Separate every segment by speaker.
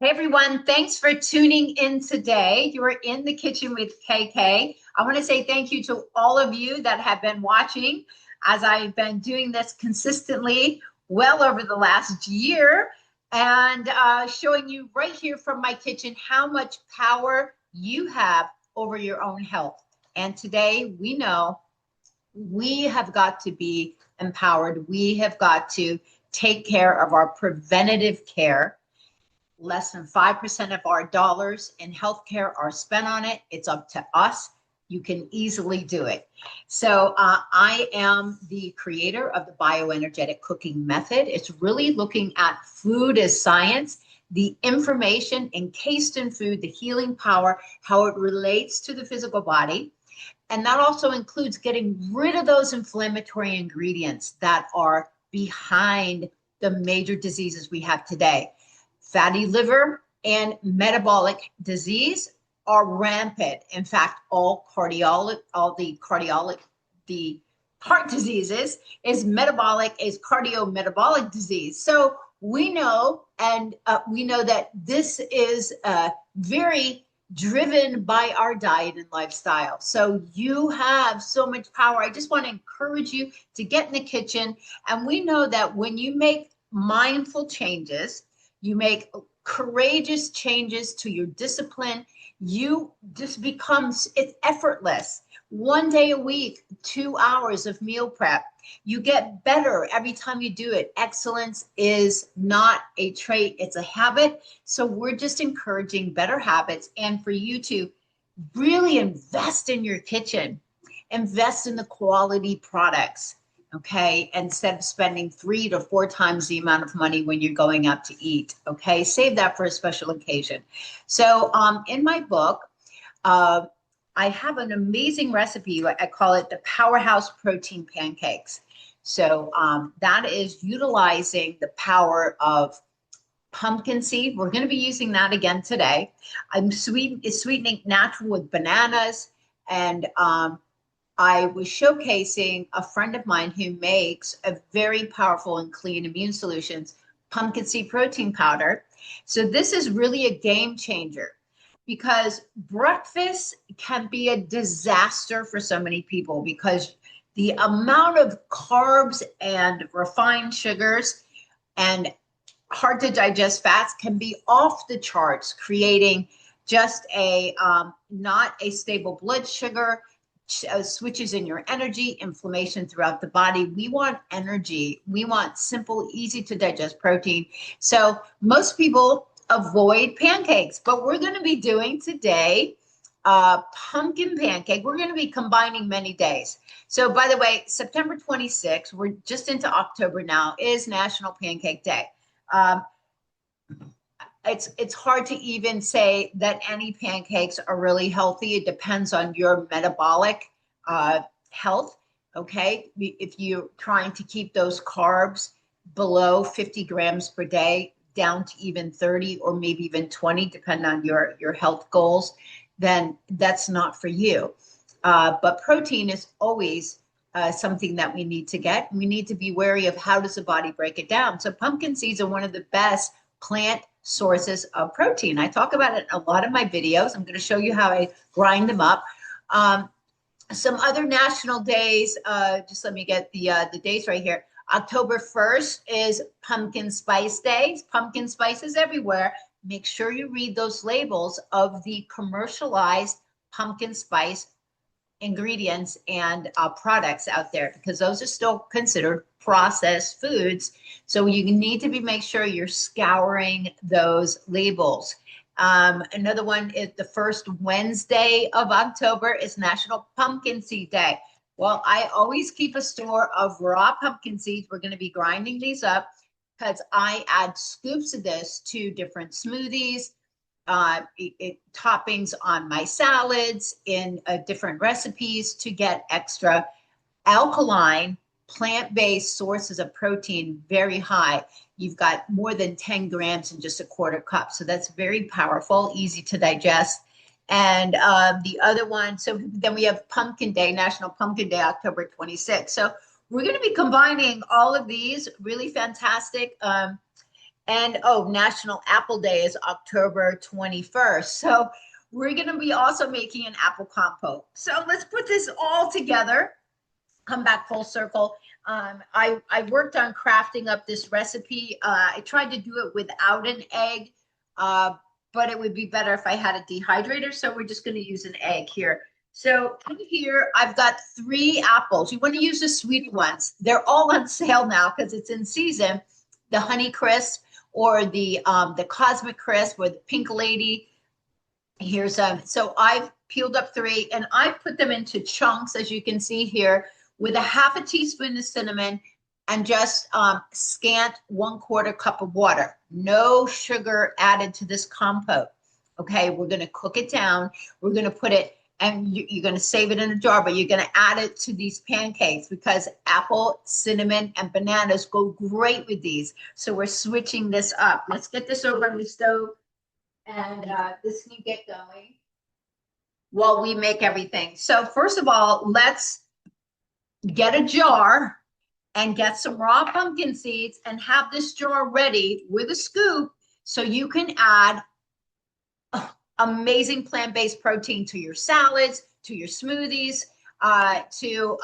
Speaker 1: Hey everyone, thanks for tuning in today. You are in the kitchen with KK. I want to say thank you to all of you that have been watching as I've been doing this consistently well over the last year and showing you right here from my kitchen how much power you have over your own health. And today we know we have got to be empowered. We have got to take care of our preventative care. Less than 5% of our dollars in healthcare are spent on it. It's up to us. You can easily do it. So I am the creator of the bioenergetic cooking method. It's really looking at food as science, the information encased in food, the healing power, how it relates to the physical body. And that also includes getting rid of those inflammatory ingredients that are behind the major diseases we have today. Fatty liver and metabolic disease are rampant. In fact, the heart diseases is cardiometabolic disease. So we know, and we know that this is very driven by our diet and lifestyle. So you have so much power. I just want to encourage you to get in the kitchen. And we know that when you make mindful changes, you make courageous changes to your discipline, you just it's effortless. 1 day a week, 2 hours of meal prep. You get better every time you do it. Excellence is not a trait, it's a habit. So we're just encouraging better habits and for you to really invest in your kitchen, invest in the quality products. Okay, instead of spending 3 to 4 times the amount of money when you're going out to eat. Okay, save that for a special occasion. So in my book, I have an amazing recipe. I call it the Powerhouse Protein Pancakes. So that is utilizing the power of pumpkin seed. We're going to be using that again today. I'm sweetening natural with bananas, and I was showcasing a friend of mine who makes a very powerful and clean immune solutions, pumpkin seed protein powder. So this is really a game changer because breakfast can be a disaster for so many people because the amount of carbs and refined sugars and hard to digest fats can be off the charts, creating just not a stable blood sugar, switches in your energy, inflammation throughout the body. We want energy. We want simple, easy to digest protein. So most people avoid pancakes, but we're going to be doing today pumpkin pancake. We're going to be combining many days. So by the way, September 26th, we're just into October now, is National Pancake Day. It's hard to even say that any pancakes are really healthy. It depends on your metabolic health, okay? If you're trying to keep those carbs below 50 grams per day, down to even 30 or maybe even 20, depending on your health goals, then that's not for you. But protein is always something that we need to get. We need to be wary of how does the body break it down. So pumpkin seeds are one of the best plant sources of protein. I talk about it in a lot of my videos. I'm going to show you how I grind them up. Some other national days, just let me get the dates right here. October 1st is Pumpkin Spice Day. Pumpkin spices everywhere. Make sure you read those labels of the commercialized pumpkin spice ingredients and products out there because those are still considered processed foods. So you need to make sure you're scouring those labels. Another one is the first Wednesday of October is National Pumpkin Seed Day. Well, I always keep a store of raw pumpkin seeds. We're going to be grinding these up because I add scoops of this to different smoothies, toppings on my salads, in different recipes to get extra alkaline, plant-based sources of protein very high. You've got more than 10 grams in just a quarter cup. So that's very powerful, easy to digest. And the other one, so then we have Pumpkin Day, National Pumpkin Day, October 26th. So we're going to be combining all of these, really fantastic. And oh, National Apple Day is October 21st. So we're going to be also making an apple compote. So let's put this all together, come back full circle. I worked on crafting up this recipe. I tried to do it without an egg, but it would be better if I had a dehydrator. So we're just going to use an egg here. So in here, I've got 3 apples. You want to use the sweeter ones. They're all on sale now because it's in season. The Honey Crisp or the Cosmic Crisp or the Pink Lady. Here's so I've peeled up 3 and I put them into chunks, as you can see here, with a half a teaspoon of cinnamon and just scant 1/4 cup of water. No sugar added to this compote. Okay, we're going to cook it down. We're going to put it, and you're going to save it in a jar, but you're going to add it to these pancakes because apple, cinnamon, and bananas go great with these. So we're switching this up. Let's get this over on the stove, and this can get going while we make everything. So first of all, let's get a jar and get some raw pumpkin seeds and have this jar ready with a scoop so you can add amazing plant-based protein to your salads, to your smoothies, to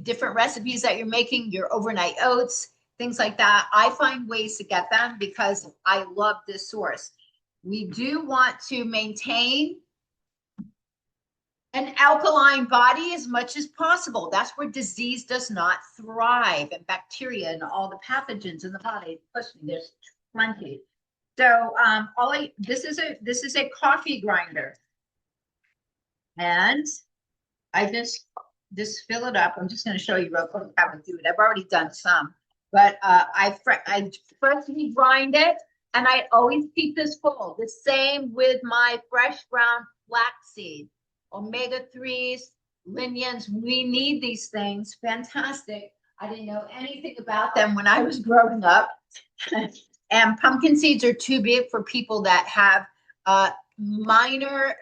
Speaker 1: different recipes that you're making, your overnight oats, things like that. I find ways to get them because I love this source. We do want to maintain an alkaline body as much as possible. That's where disease does not thrive, and bacteria and all the pathogens in the body. Listen, there's plenty. So this is a coffee grinder, and I just fill it up. I'm just going to show you real quick how to do it. I've already done some, but I freshly grind it, and I always keep this full. The same with my fresh ground flaxseed, omega-3s, lignans. We need these things. Fantastic. I didn't know anything about them when I was growing up. And pumpkin seeds are too big for people that have minor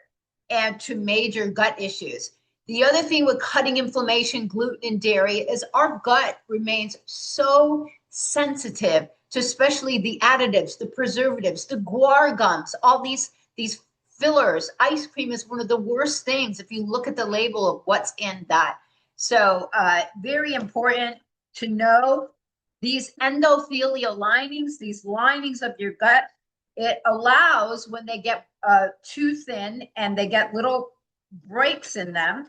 Speaker 1: and to major gut issues. The other thing with cutting inflammation, gluten, and dairy is our gut remains so sensitive to especially the additives, the preservatives, the guar gums, all these fillers. Ice cream is one of the worst things if you look at the label of what's in that. So very important to know these endothelial linings, these linings of your gut. It allows, when they get too thin and they get little breaks in them,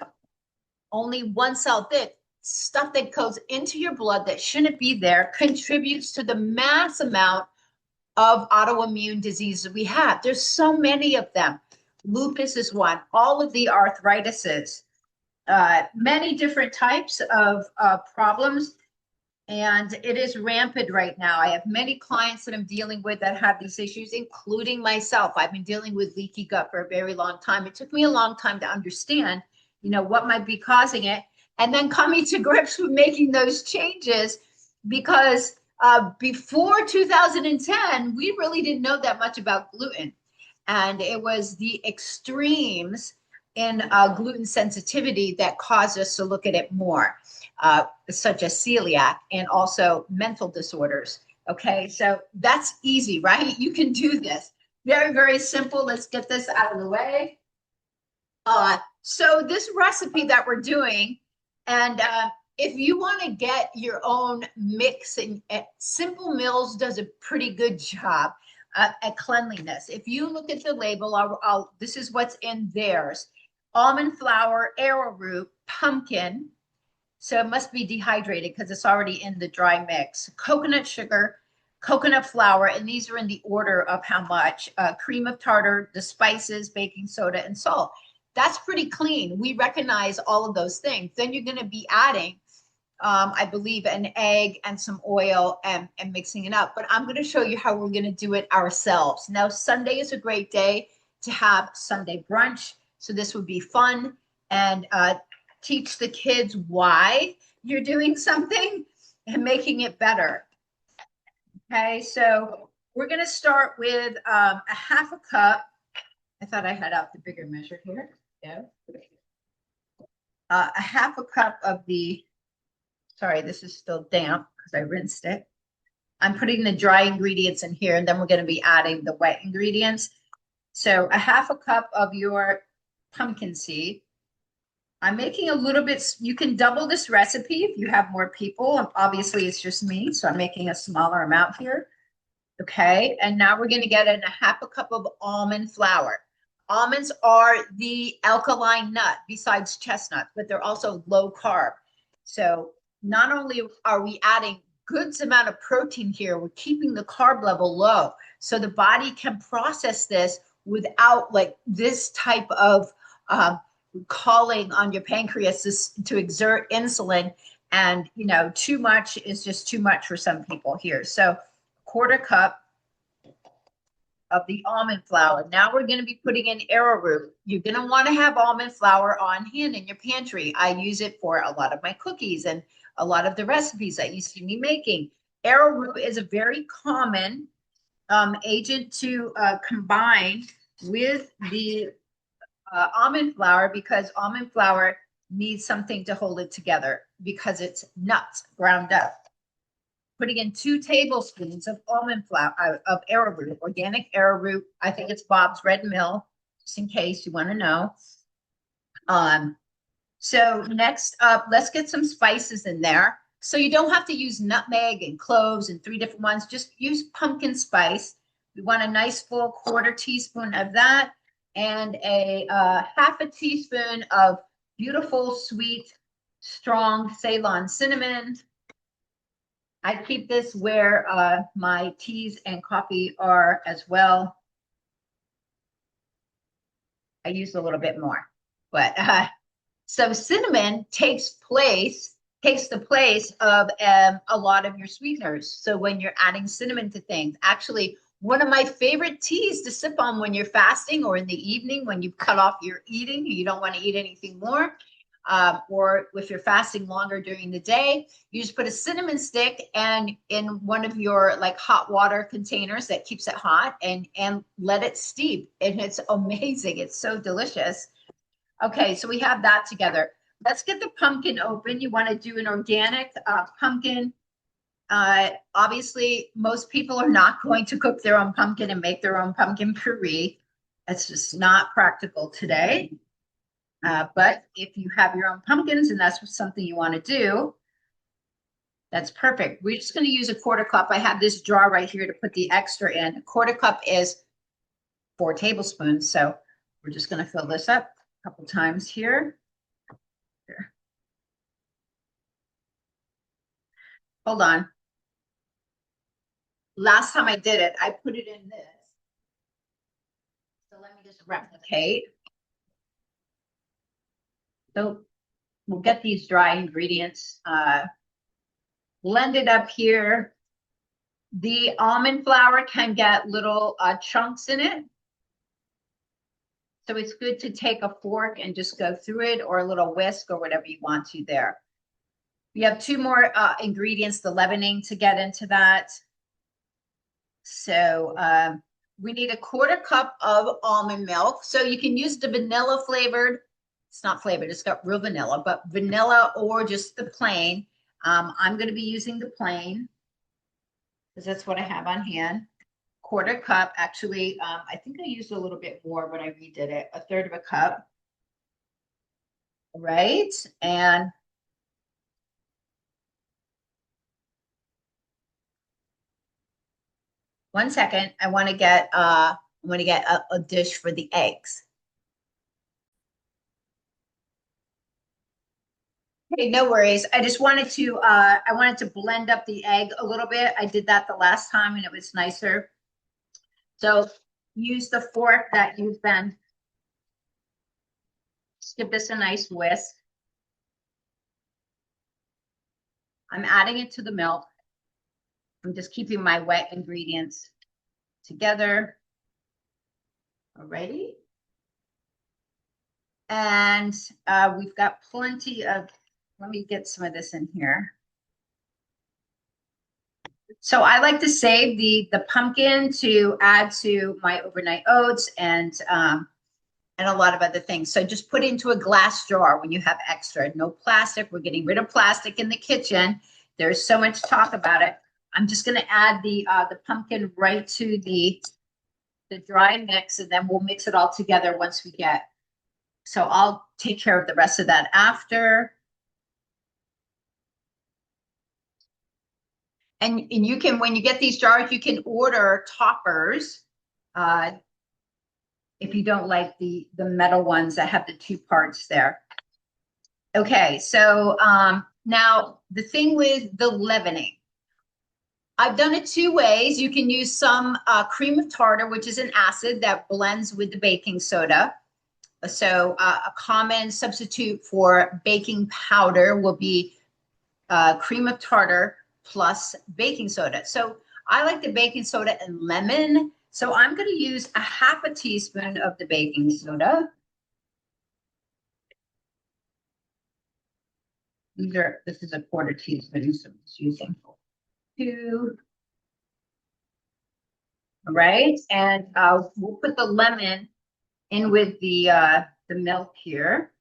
Speaker 1: only 1 cell thick, stuff that goes into your blood that shouldn't be there contributes to the mass amount of autoimmune diseases we have. There's so many of them. Lupus is one, all of the arthritises, many different types of problems. And it is rampant right now. I have many clients that I'm dealing with that have these issues, including myself. I've been dealing with leaky gut for a very long time. It took me a long time to understand, what might be causing it. And then coming to grips with making those changes, because before 2010, we really didn't know that much about gluten. And it was the extremes in gluten sensitivity that caused us to look at it more. Such as celiac and also mental disorders. Okay, so that's easy, right? You can do this. Very, very simple. Let's get this out of the way. So this recipe that we're doing, and if you want to get your own mix, and Simple Mills does a pretty good job at cleanliness. If you look at the label, this is what's in theirs: almond flour, arrowroot, pumpkin. So it must be dehydrated because it's already in the dry mix. Coconut sugar, coconut flour, and these are in the order of how much. Cream of tartar, the spices, baking soda, and salt. That's pretty clean. We recognize all of those things. Then you're going to be adding, I believe, an egg and some oil and mixing it up. But I'm going to show you how we're going to do it ourselves. Now, Sunday is a great day to have Sunday brunch. So this would be fun. And teach the kids why you're doing something and making it better. Okay, so we're going to start with a half a cup. I thought I had out the bigger measure here. Yeah. A half a cup of sorry, this is still damp because I rinsed it. I'm putting the dry ingredients in here, and then we're going to be adding the wet ingredients. So a half a cup of your pumpkin seed. I'm making a little bit, you can double this recipe if you have more people. Obviously, it's just me, so I'm making a smaller amount here. Okay, and now we're going to get in a half a cup of almond flour. Almonds are the alkaline nut besides chestnuts, but they're also low carb. So not only are we adding good amount of protein here, we're keeping the carb level low. So the body can process this without like this type of calling on your pancreas to exert insulin. And, you know, too much is just too much for some people here. So quarter cup of the almond flour. Now we're going to be putting in arrowroot. You're going to want to have almond flour on hand in your pantry. I use it for a lot of my cookies and a lot of the recipes that you see me making. Arrowroot is a very common agent to combine with the almond flour, because almond flour needs something to hold it together because it's nuts ground up. Putting in 2 tablespoons of almond flour, of arrowroot, organic arrowroot. I think it's Bob's Red Mill, just in case you want to know. So next up, let's get some spices in there. So you don't have to use nutmeg and cloves and 3 different ones. Just use pumpkin spice. We want a nice full quarter teaspoon of that, and a half a teaspoon of beautiful, sweet, strong Ceylon cinnamon. I keep this where my teas and coffee are as well. I use a little bit more, but so cinnamon takes the place of a lot of your sweeteners. So when you're adding cinnamon to things, actually one of my favorite teas to sip on when you're fasting or in the evening when you cut off your eating, you don't want to eat anything more. Or if you're fasting longer during the day, you just put a cinnamon stick and in one of your like hot water containers that keeps it hot, and let it steep. And it's amazing. It's so delicious. Okay, so we have that together. Let's get the pumpkin open. You want to do an organic pumpkin. Obviously, most people are not going to cook their own pumpkin and make their own pumpkin puree. That's just not practical today. But if you have your own pumpkins and that's something you want to do, that's perfect. We're just going to use a quarter cup. I have this jar right here to put the extra in. A quarter cup is 4 tablespoons. So we're just going to fill this up a couple times here. Here. Hold on. Last time I did it, I put it in this. So let me just replicate. So we'll get these dry ingredients blended up here. The almond flour can get little chunks in it. So it's good to take a fork and just go through it, or a little whisk, or whatever you want to there. We have 2 more ingredients, the leavening, to get into that. So we need a quarter cup of almond milk. So you can use the vanilla flavored. It's not flavored, it's got real vanilla, but vanilla or just the plain. I'm going to be using the plain because that's what I have on hand. Quarter cup, actually, I think I used a little bit more when I redid it, 1/3 of a cup. Right, and one second, I want to get a dish for the eggs. Okay, no worries. I just wanted to I wanted to blend up the egg a little bit. I did that the last time and it was nicer. So use the fork that you've been. Just give this a nice whisk. I'm adding it to the milk. I'm just keeping my wet ingredients together. Alrighty. And we've got plenty of, let me get some of this in here. So I like to save the pumpkin to add to my overnight oats and a lot of other things. So just put it into a glass jar when you have extra. No plastic. We're getting rid of plastic in the kitchen. There's so much talk about it. I'm just going to add the pumpkin right to the dry mix, and then we'll mix it all together once we get. So I'll take care of the rest of that after. And you can, when you get these jars, you can order toppers. If you don't like the metal ones that have the two parts there. Okay, so now the thing with the leavening, I've done it two ways. You can use some cream of tartar, which is an acid that blends with the baking soda. So a common substitute for baking powder will be cream of tartar plus baking soda. So I like the baking soda and lemon. So I'm going to use a half a teaspoon of the baking soda. This is a quarter teaspoon, so I'm just using 2. All right, and we'll put the lemon in with the milk here.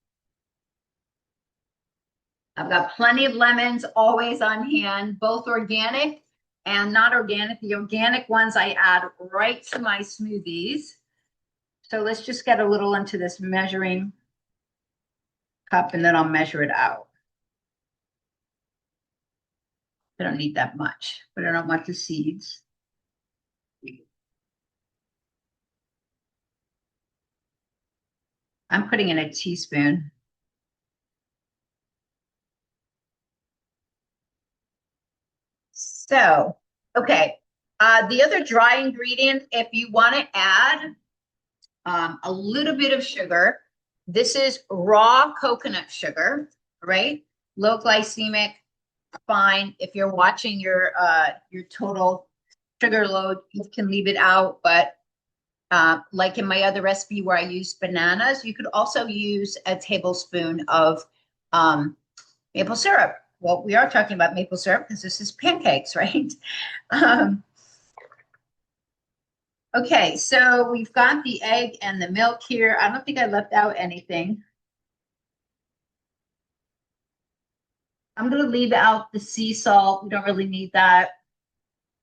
Speaker 1: I've got plenty of lemons always on hand, both organic and not organic. The organic ones I add right to my smoothies. So let's just get a little into this measuring cup, and then I'll measure it out. I don't need that much, but I don't want the seeds. I'm putting in a teaspoon. So, okay. The other dry ingredient, if you want to add a little bit of sugar, this is raw coconut sugar, right? Low glycemic, fine. If you're watching your total sugar load, you can leave it out. But like in my other recipe where I use bananas, you could also use a tablespoon of maple syrup. Well, we are talking about maple syrup because this is pancakes, right? Okay, so we've got the egg and the milk here. I don't think I left out anything. I'm going to leave out the sea salt. We don't really need that.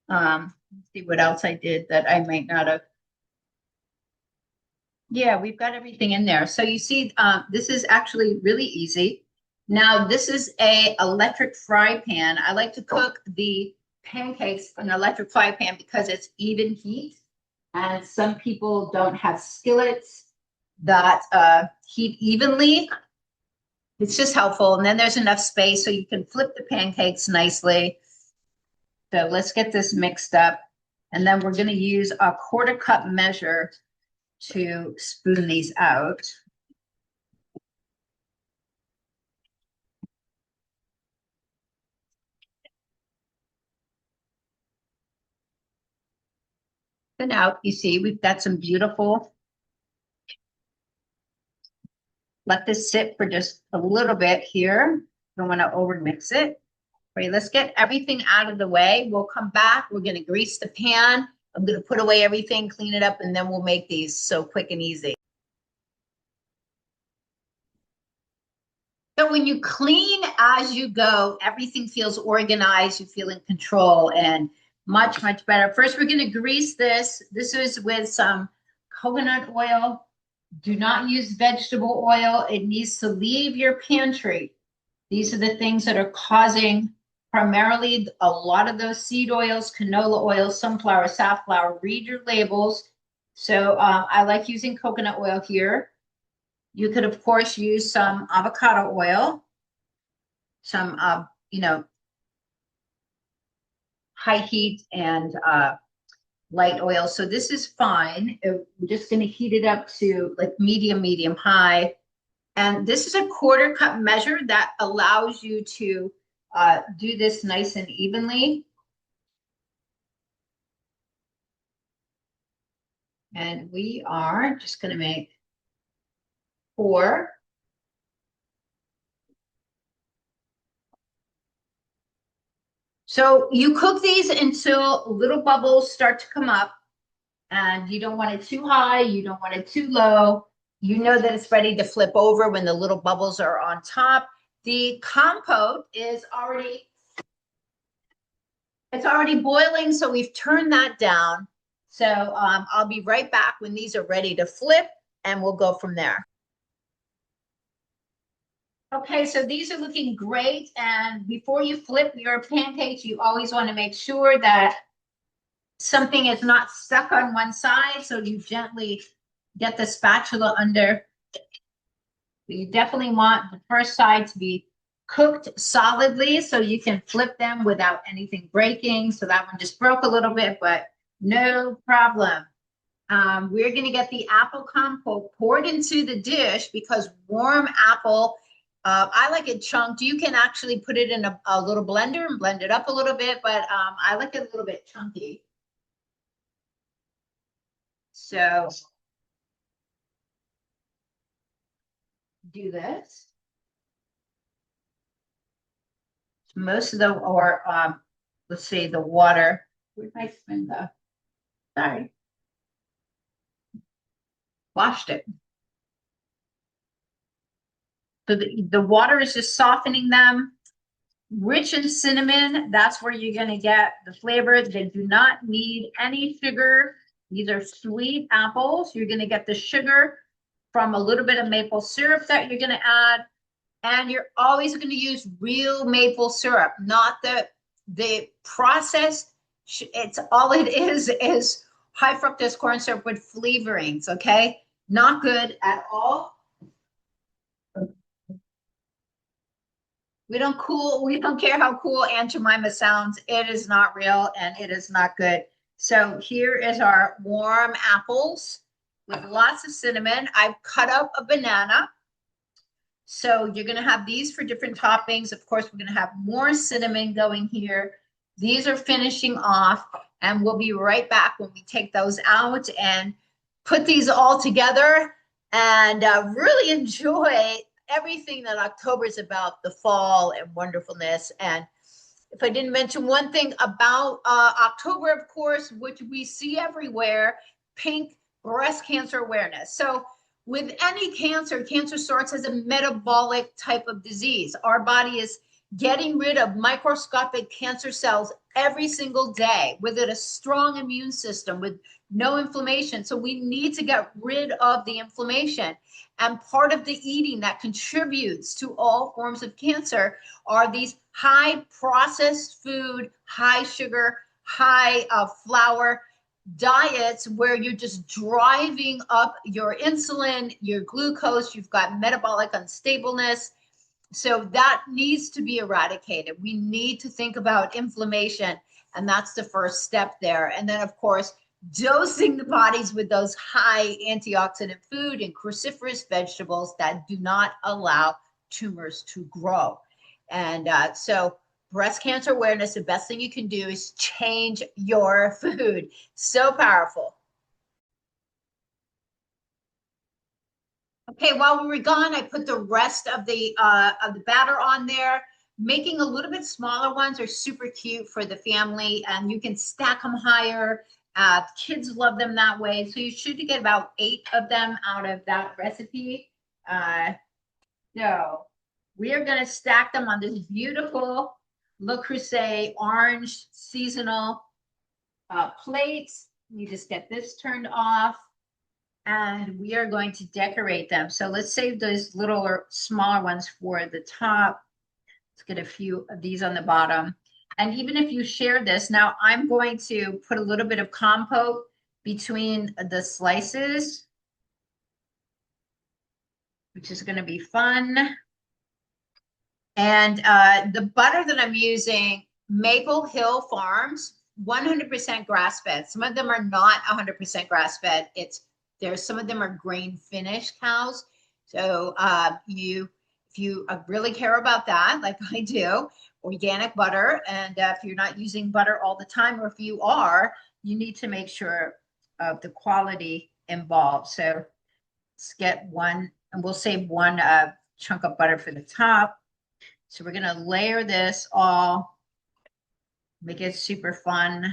Speaker 1: Let's see what else I did that I might not have. Yeah, we've got everything in there. So you see, this is actually really easy. Now, this is a electric fry pan. I like to cook the pancakes in an electric fry pan because it's even heat. And some people don't have skillets that heat evenly. It's just helpful. And then there's enough space so you can flip the pancakes nicely. So let's get this mixed up. And then we're going to use a 1/4 cup measure to spoon these out. So now you see we've got some beautiful. Let this sit for just a little bit here. Don't want to over mix it. Right, let's get everything out of the way. We'll come back. We're going to grease the pan. I'm going to put away everything, clean it up, and then we'll make these so quick and easy. So when you clean as you go, everything feels organized. You feel in control and much, much better. First, we're going to grease this. This is with some coconut oil. Do not use vegetable oil. It needs to leave your pantry. These are the things that are causing primarily a lot of those seed oils, canola oil, sunflower, safflower. Read your labels. So I like using coconut oil here. You could, of course, use some avocado oil, some, high heat and light oil. So this is fine. We're just going to heat it up to like medium, medium high. And this is a 1/4 cup measure that allows you to do this nice and evenly. And we are just going to make 4. So you cook these until little bubbles start to come up, and you don't want it too high, you don't want it too low. You know that it's ready to flip over when the little bubbles are on top. The compote is already It's already boiling, so we've turned that down. So I'll be right back when these are ready to flip, and we'll go from there. Okay, so these are looking great. And before you flip your pancakes, you always want to make sure that something is not stuck on one side. So you gently get the spatula under. You definitely want the first side to be cooked solidly so you can flip them without anything breaking. So that one just broke a little bit, but no problem. We're going to get the apple compote poured into the dish because warm apple, I like it chunked. You can actually put it in a little blender and blend it up a little bit, but I like it a little bit chunky. So do this. Most of the, or let's see, the water. Where'd my spoon go? Sorry. Washed it. So the water is just softening them. Rich in cinnamon, that's where you're going to get the flavor. They do not need any sugar. These are sweet apples. You're going to get the sugar from a little bit of maple syrup that you're going to add. And you're always going to use real maple syrup, not the processed. It's all it is high fructose corn syrup with flavorings, okay? Not good at all. We don't care how cool Aunt Jemima sounds. It is not real and it is not good. So here is our warm apples with lots of cinnamon. I've cut up a banana. So you're going to have these for different toppings. Of course, we're going to have more cinnamon going here. These are finishing off, and we'll be right back when we take those out and put these all together and really enjoy everything that October is about, the fall and wonderfulness. And if I didn't mention one thing about October, of course, which we see everywhere, pink breast cancer awareness. So with any cancer, cancer starts as a metabolic type of disease. Our body is getting rid of microscopic cancer cells every single day with a strong immune system, with no inflammation. So we need to get rid of the inflammation. And part of the eating that contributes to all forms of cancer are these high processed food, high sugar, high flour diets where you're just driving up your insulin, your glucose, you've got metabolic unstableness. So that needs to be eradicated. We need to think about inflammation, and that's the first step there. And then, of course, dosing the bodies with those high antioxidant food and cruciferous vegetables that do not allow tumors to grow. And so breast cancer awareness, the best thing you can do is change your food. So powerful. Okay, while we were gone, I put the rest of the batter on there. Making a little bit smaller ones are super cute for the family, and you can stack them higher. Kids love them that way. So you should get about 8 of them out of that recipe. So we are going to stack them on this beautiful Le Creuset orange seasonal plates. You just get this turned off, and we are going to decorate them. So let's save those little or smaller ones for the top. Let's get a few of these on the bottom. And even if you share this, now I'm going to put a little bit of compote between the slices, which is going to be fun. And the butter that I'm using, Maple Hill Farms, 100% grass-fed. Some of them are not 100% grass-fed. Some of them are grain-finished cows. So if you really care about that, like I do, organic butter, and if you're not using butter all the time, or if you are, you need to make sure of the quality involved. So let's get one, and we'll save one chunk of butter for the top. So we're going to layer this all, make it super fun.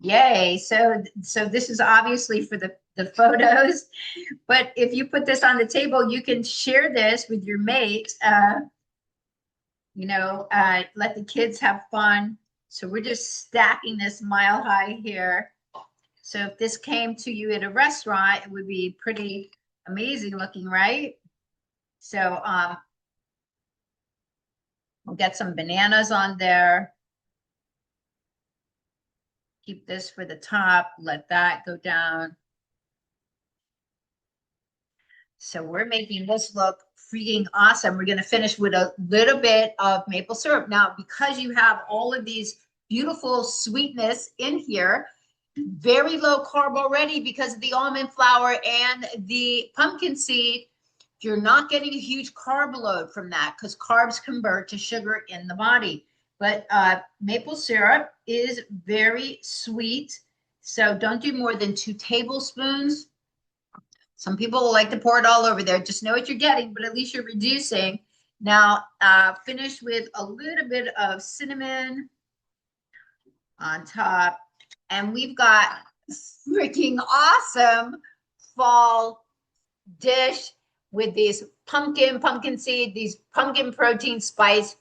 Speaker 2: Yay. So this is obviously for the photos, but if you put this on the table, you can share this with your mates, let the kids have fun. So we're just stacking this mile high here. So if this came to you at a restaurant, it would be pretty amazing looking, right? So we'll get some bananas on there. Keep this for the top, let that go down. So we're making this look freaking awesome. We're going to finish with a little bit of maple syrup. Now, because you have all of these beautiful sweetness in here, very low carb already because of the almond flour and the pumpkin seed, you're not getting a huge carb load from that because carbs convert to sugar in the body. But maple syrup is very sweet. So don't do more than 2 tablespoons. Some people like to pour it all over there. Just know what you're getting, but at least you're reducing. Now, finish with a little bit of cinnamon on top. And we've got freaking awesome fall dish with these pumpkin seed, these pumpkin protein spice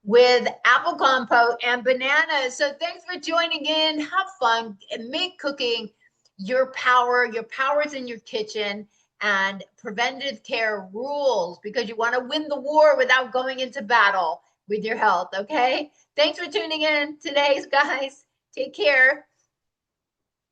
Speaker 2: with apple compote and bananas. So thanks for joining in. Have fun and make cooking your power. Your power is in your kitchen, and preventative care rules because you want to win the war without going into battle with your health. Okay. Thanks for tuning in today, guys. Take care.